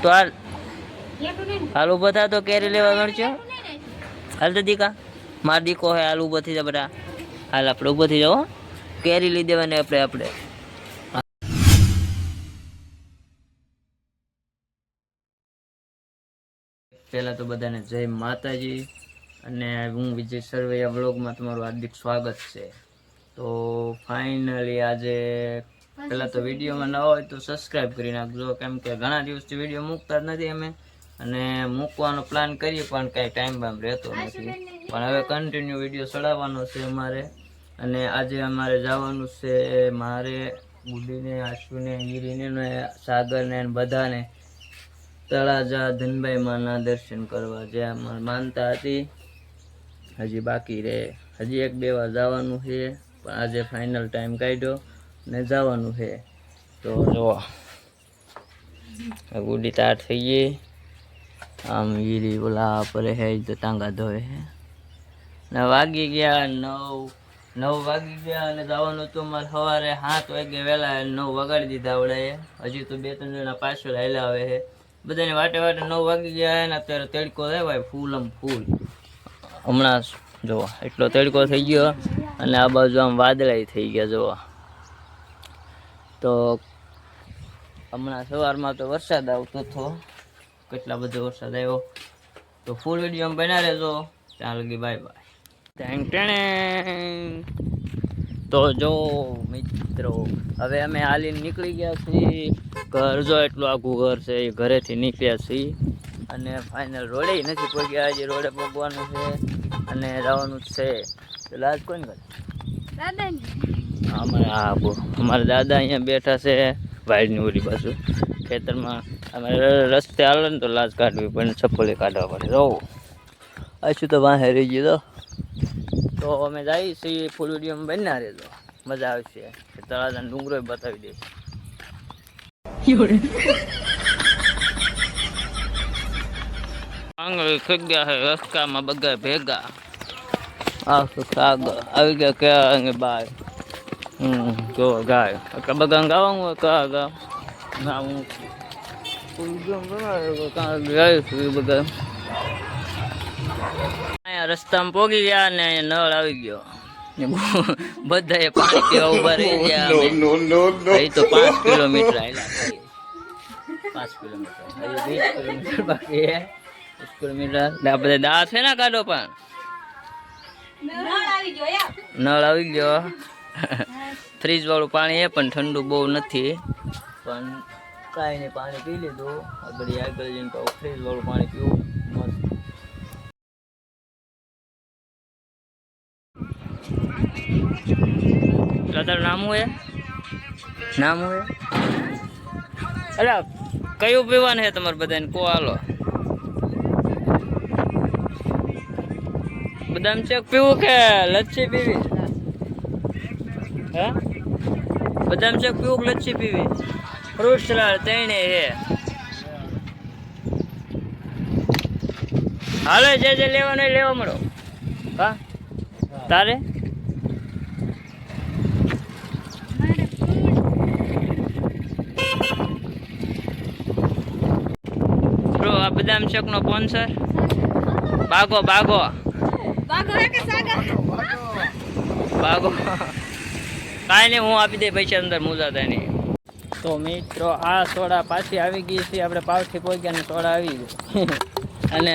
તો હાલ ઊભો થા તો કેરી લેવા મળશે. હાલ તો દીકા માર દીકો હે. હાલ ઊભો થઈ જા બધા. હાલ આપણે ઊભો થઈ જાઓ. કેરી લઈ દેવાની આપણે. પહેલાં તો બધાને જય માતાજી અને હું વિજય સરવૈયા બ્લોગમાં તમારું હાર્દિક સ્વાગત છે. તો ફાઇનલી આજે પહેલાં તો વિડીયોમાં ન હોય તો સબસ્ક્રાઈબ કરી નાખજો, કેમ કે ઘણા દિવસથી વિડીયો મૂકતા જ નથી અમે, અને મૂકવાનો પ્લાન કરીએ પણ કાંઈ ટાઈમ બામ રહેતો નથી. પણ હવે કન્ટિન્યુ વિડીયો ચડાવવાનો છે અમારે. અને આજે અમારે જવાનું છે, મારે ગુડીને, આશુને, હીરીને, સાગરને બધાને તળાજા ધનભાઈ માના દર્શન કરવા જે અમારે માનતા હતી. હજી બાકી રહે, હજી 1-2 વાર જવાનું છે, પણ આજે ફાઇનલ ટાઈમ કાઢ્યો ને જવાનું છે. તો જો ગુડી તાર થઈ ગઈ. આમ હીરી ઓલા પરે હે તો ટાંગા ધોવે છે ને વાગી ગયા 9 વાગી ગયા. અને જવાનું હતું મારે સવારે 7 વાગે વહેલા 9 વગાડી દીધા વડાએ. હજી તો 2-3 જણા પાછળ હાલ્યા આવે છે. બધાને વાટે 9 વાગી ગયા ને અત્યારે તડકો થાય ફૂલ હમણાં જોવો એટલો તડકો થઈ ગયો. અને આ બાજુ આમ વાદળાઈ થઈ ગયા જોવો. તો હમણાં સવારમાં તો વરસાદ આવતો હતો, કેટલા બધો વરસાદ આવ્યો. તો ફૂલ વિડીયો બના રહેજો. ત્યાં લગી બાય બાય. તો જો મિત્રો હવે અમે હાલીને નીકળી ગયા છીએ. ઘર જો એટલું આખું ઘર છે, એ ઘરેથી નીકળ્યા છીએ. અને ફાઇનલ રોડે નથી પહોંચ્યા. હજી રોડે પહોંચવાનું છે અને જવાનું જ છે. તો લાજ કોણ કરે? અમારા દાદા અહીંયા બેઠા છે વાઈડની ઓલી બાજુ ખેતરમાં. અમારે રસ્તે હાલે ને તો લાજ કાઢવી પણ ચપ્પલે કાઢવા પડે. રહો આશું તો વાહે રહી ગયો. તો અમે જઈએ છીએ. ફૂલ વિડીયો બન્યા રહેજો, મજા આવશે. તળાજા ડુંગરો બતાવી દઈશ. આંગળી થઈ ગયા છે રસ્તામાં બધા ભેગા. આવી ગયા ક્યાં બાય. જો ગાય બગા ગાવાનું કા ગા ના હું બધા અહીંયા રસ્તામાં પોગી ગયા ને નળ આવી ગયો. બધા પાણી પીવા ઉભા રહી ગયા. તો 5 કિલોમીટર આવેલા. 5 કિલોમીટર 20 કિલોમીટર બાકી 20 કિલોમીટર. આ બધા દાંત છે ને કાઢો પણ નળ આવી ગયો. ફ્રીજ વાળું પાણી એ પણ ઠંડુ બહુ નથી, પણ કાંઈ નહીં પાણી પી લીધું. આગળ જઈને કહું ફ્રીજ વાળું પાણી પીવું મસ્ત. તારું નામ હોય અરે કયું પીવાનું છે તમારે બધાને? કો હાલો. બદામ શેક પીવું કે લચ્છી પીવી? હે બદામ શેક પીવું કે લચ્છી પીવી? ફ્રૂટ સલાડ ત્રણે છે. હાલો જે લેવાનું લેવા મળો. હા તારે આ બદામ શેક નો સ્પોન્સર બાગો કાંઈ નહીં, હું આપી દે પૈસા અંદર મુજાતા નહીં. તો મિત્રો આ સોડા પાછી આવી ગઈ છે. આપણે પાવથી પહોંચ્યા ને સોડા આવી ગઈ. અને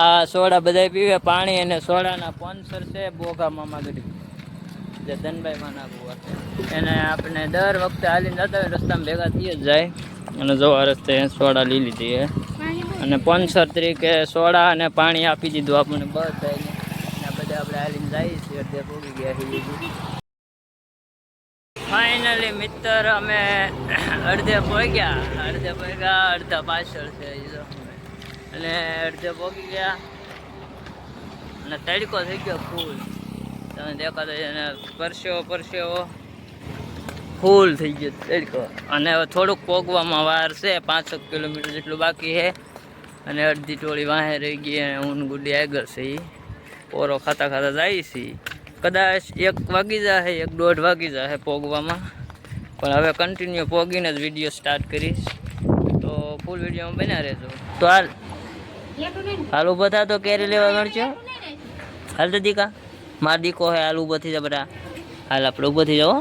આ સોડા બધા પીવે પાણી. અને સોડાના સ્પોન્સર છે બોગા મામા ગઢી, જે ધનભાઈ માના બુઆ છે. એને આપણે દર વખતે હાલીને જતા હોય રસ્તામાં ભેગા થઈ જ જાય. અને જો આ રસ્તે સોડા લઈ લીધી છે અને સ્પોન્સર તરીકે સોડા અને પાણી આપી દીધું આપણને બધાને. બધા આપણે હાલીને જઈએ છીએ. અડધે પહોંચી ગયા છીએ. ફાઇનલી મિત્ર અમે અડધે પહોંચ્યા. અડધા પાછળ છે અને અડધે પહોંચી ગયા. અને તડકો થઈ ગયો ફૂલ, તમે દેખાતો. અને પરસેવો ફૂલ થઈ ગયો તડકો. અને હવે થોડુંક પોગવામાં વાર છે, 5 કિલોમીટર જેટલું બાકી છે. અને અડધી ટોળી વાહે રહી ગઈ. અને હું ગુડી આગળ છે. પોરો ખાતા જાય છે. કદાચ 1 વાગી જાય, 1-1.5 વાગી જાય પોગવામાં. પણ હવે કન્ટિન્યુ પોગીને જ વિડીયો સ્ટાર્ટ કરીશ. તો ફૂલ વિડીયોમાં બન્યા રહેજો. તો હાલ ઊભો થા તો કેરી લેવા મળશે. હાલ તો દીકા માર દીકો હે. હાલ ઊભો થઈ જા બધા. હાલ આપણે ઊભો થઈ જાઓ.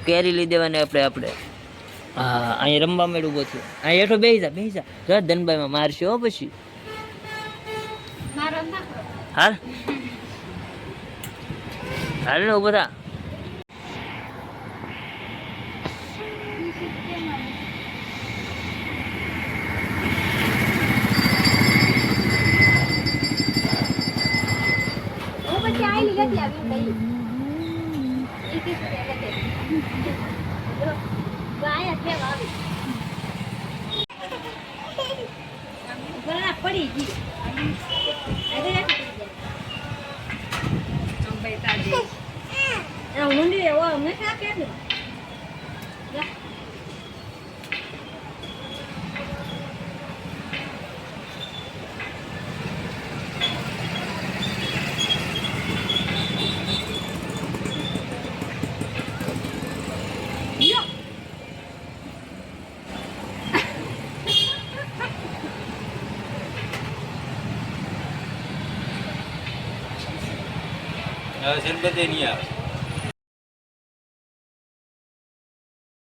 કેરી લઈ દેવાની આપણે. હા અહીં રમવા મેળ ઊભો થયો. અહીં હેઠો બેસી જા. જો ધનબાઈમાં મારશે હો પછી. હાલ હાલ ને ઊભો થા. પડી ગઈ સેનબતે નહીં આવે.